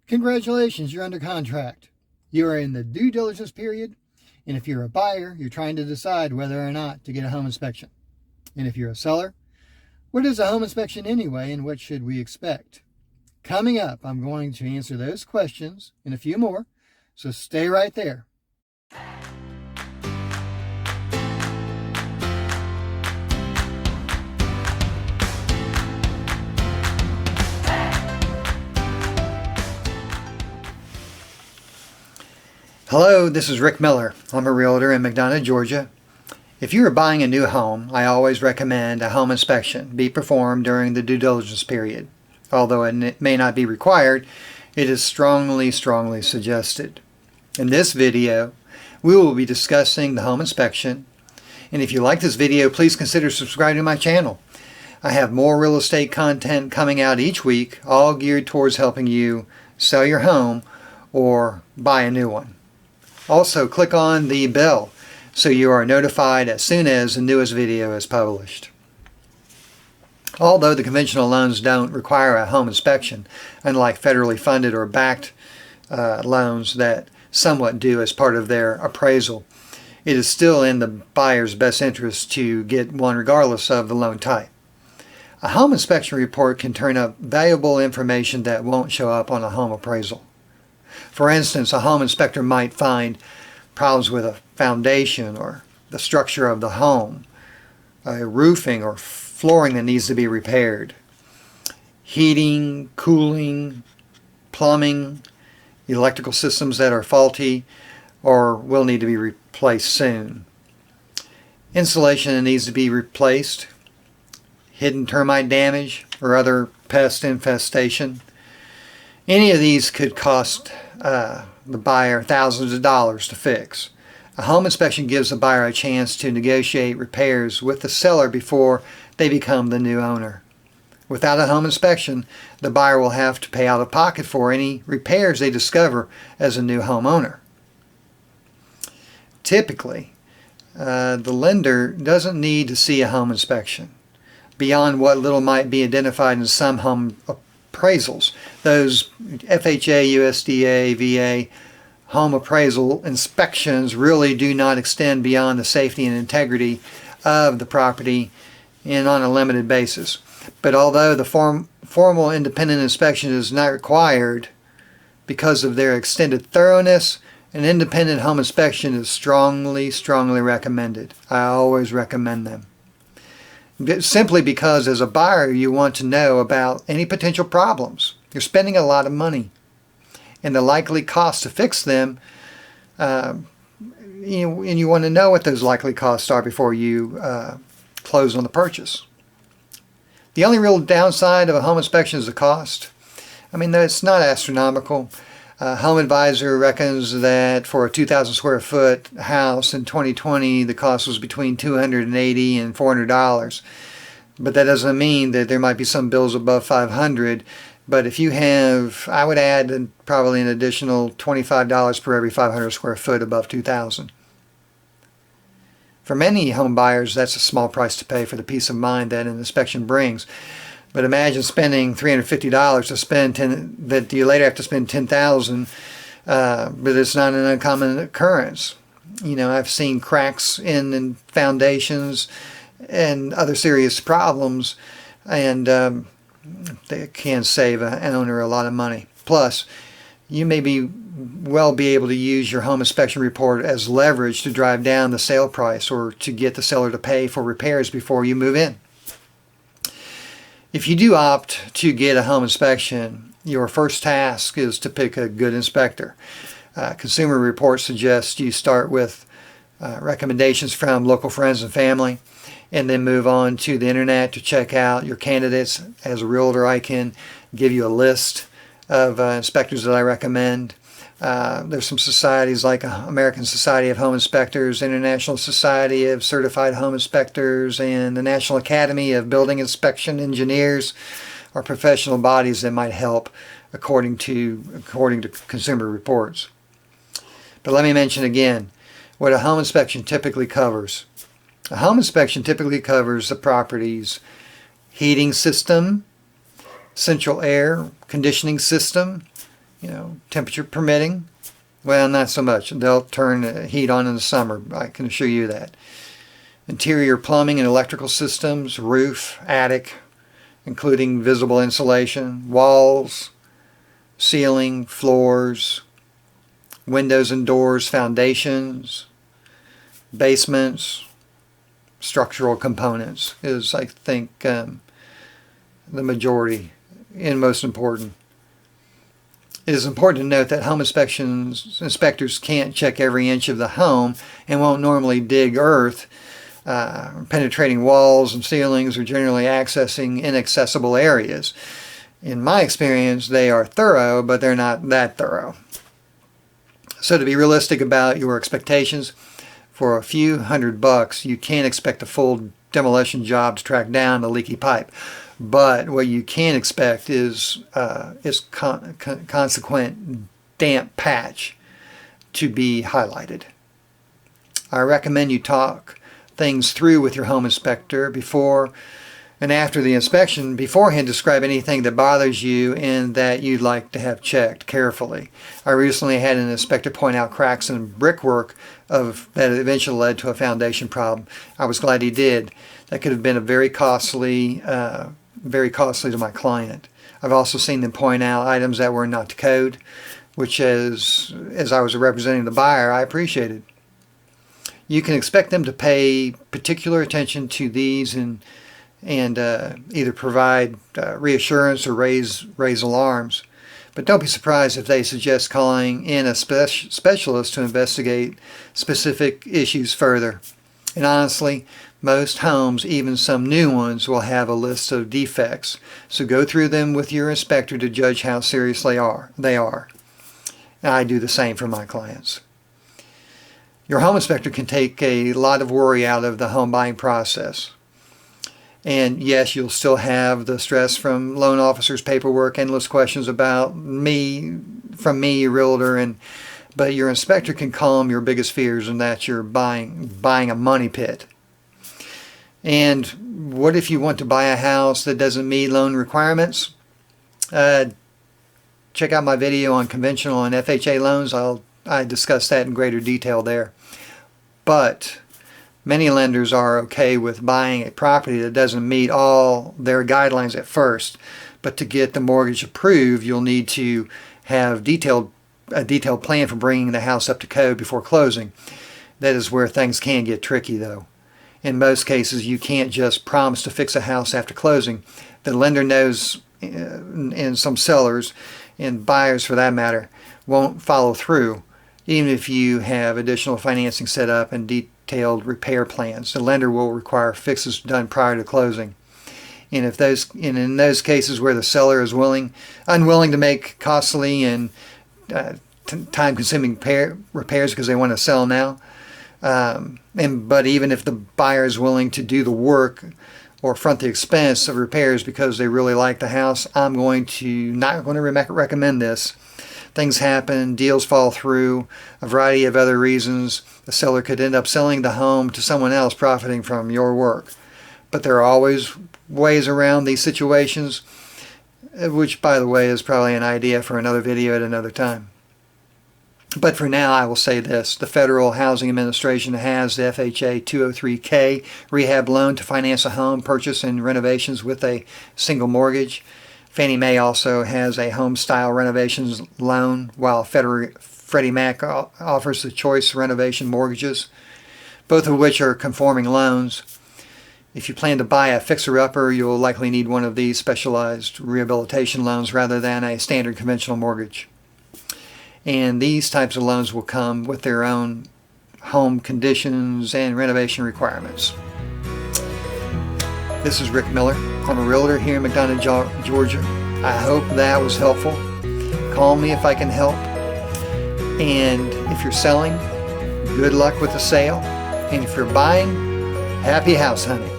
Congratulations, you're under contract. You are in the due diligence period, and if you're a buyer, you're trying to decide whether or not to get a home inspection. And if you're a seller, what is a home inspection anyway, and what should we expect? Coming up, I'm going to answer those questions and a few more, so stay right there. Hello, this is Rick Miller. I'm a realtor in McDonough, Georgia. If you are buying a new home, I always recommend a home inspection be performed during the due diligence period. Although it may not be required, it is strongly suggested. In this video, we will be discussing the home inspection. And if you like this video, please consider subscribing to my channel. I have more real estate content coming out each week, all geared towards helping you sell your home or buy a new one. Also, click on the bell so you are notified as soon as the newest video is published. Although the conventional loans don't require a home inspection, unlike federally funded or backed loans that somewhat do as part of their appraisal, it is still in the buyer's best interest to get one regardless of the loan type. A home inspection report can turn up valuable information that won't show up on a home appraisal. For instance, a home inspector might find problems with a foundation or the structure of the home, roofing or flooring that needs to be repaired, heating, cooling, plumbing, electrical systems that are faulty or will need to be replaced soon, insulation that needs to be replaced, hidden termite damage or other pest infestation. Any of these could cost the buyer thousands of dollars to fix. A home inspection gives the buyer a chance to negotiate repairs with the seller before they become the new owner. Without a home inspection, the buyer will have to pay out of pocket for any repairs they discover as a new homeowner. Typically, the lender doesn't need to see a home inspection beyond what little might be identified in some home appraisals. Those FHA, USDA, VA home appraisal inspections really do not extend beyond the safety and integrity of the property and on a limited basis. But although the formal independent inspection is not required because of their extended thoroughness, an independent home inspection is strongly recommended. I always recommend them. Simply because as a buyer you want to know about any potential problems. You're spending a lot of money and the likely cost to fix them, and you want to know what those likely costs are before you close on the purchase. The only real downside of a home inspection is the cost. I mean, it's not astronomical. Home Advisor reckons that for a 2,000 square foot house in 2020, the cost was between $280 and $400. But that doesn't mean that there might be some bills above $500. But if you have, I would add probably an additional $25 per every 500 square foot above 2,000. For many home buyers, that's a small price to pay for the peace of mind that an inspection brings. But imagine spending $350 to spend that you later have to spend $10,000, but it's not an uncommon occurrence. You know, I've seen cracks in foundations and other serious problems, and they can save an owner a lot of money. Plus, you may be able to use your home inspection report as leverage to drive down the sale price or to get the seller to pay for repairs before you move in. If you do opt to get a home inspection, your first task is to pick a good inspector. Consumer Reports suggest you start with recommendations from local friends and family and then move on to the internet to check out your candidates. As a realtor, I can give you a list of inspectors that I recommend. There's some societies like American Society of Home Inspectors, International Society of Certified Home Inspectors, and the National Academy of Building Inspection Engineers are professional bodies that might help according to Consumer Reports. But let me mention again what a home inspection typically covers. A home inspection typically covers the property's heating system, central air conditioning system, temperature permitting. Well, not so much. They'll turn the heat on in the summer, I can assure you that. Interior plumbing and electrical systems, roof, attic, including visible insulation, walls, ceiling, floors, windows and doors, foundations, basements, structural components is, I think, the majority and most important. It is important to note that home inspectors can't check every inch of the home and won't normally dig earth, penetrating walls and ceilings, or generally accessing inaccessible areas. In my experience, they are thorough, but they're not that thorough. So to be realistic about your expectations, for a few $100, you can't expect a full demolition job to track down a leaky pipe. But what you can expect is consequent damp patch to be highlighted. I recommend you talk things through with your home inspector before and after the inspection. Beforehand, describe anything that bothers you and that you'd like to have checked carefully. I recently had an inspector point out cracks in brickwork that eventually led to a foundation problem. I was glad he did. That could have been very costly to my client. I've also seen them point out items that were not to code, which as I was representing the buyer, I appreciated. You can expect them to pay particular attention to these and either provide reassurance or raise alarms. But don't be surprised if they suggest calling in a specialist to investigate specific issues further. And honestly, most homes, even some new ones, will have a list of defects. So go through them with your inspector to judge how serious they are. And I do the same for my clients. Your home inspector can take a lot of worry out of the home buying process. And yes, you'll still have the stress from loan officers' paperwork, endless questions from me, your realtor, but your inspector can calm your biggest fears, and that you're buying a money pit. And what if you want to buy a house that doesn't meet loan requirements? Check out my video on conventional and FHA loans. I discuss that in greater detail there. But many lenders are okay with buying a property that doesn't meet all their guidelines at first. But to get the mortgage approved, you'll need to have a detailed plan for bringing the house up to code before closing. That is where things can get tricky, though. In most cases, you can't just promise to fix a house after closing. The lender knows, and some sellers and buyers for that matter won't follow through, even if you have additional financing set up and detailed repair plans. The lender will require fixes done prior to closing. And in those cases where the seller is unwilling to make costly and time-consuming repairs because they want to sell now, but even if the buyer is willing to do the work or front the expense of repairs because they really like the house, I'm not going to recommend this. Things happen, deals fall through, a variety of other reasons. The seller could end up selling the home to someone else profiting from your work. But there are always ways around these situations, which, by the way, is probably an idea for another video at another time. But for now, I will say this. The Federal Housing Administration has the FHA 203K Rehab Loan to finance a home purchase and renovations with a single mortgage. Fannie Mae also has a home-style renovations loan, while Freddie Mac offers the choice renovation mortgages, both of which are conforming loans. If you plan to buy a fixer-upper, you'll likely need one of these specialized rehabilitation loans rather than a standard conventional mortgage. And these types of loans will come with their own home conditions and renovation requirements. This is Rick Miller. I'm a realtor here in McDonough, Georgia. I hope that was helpful. Call me if I can help. And if you're selling, good luck with the sale. And if you're buying, happy house hunting.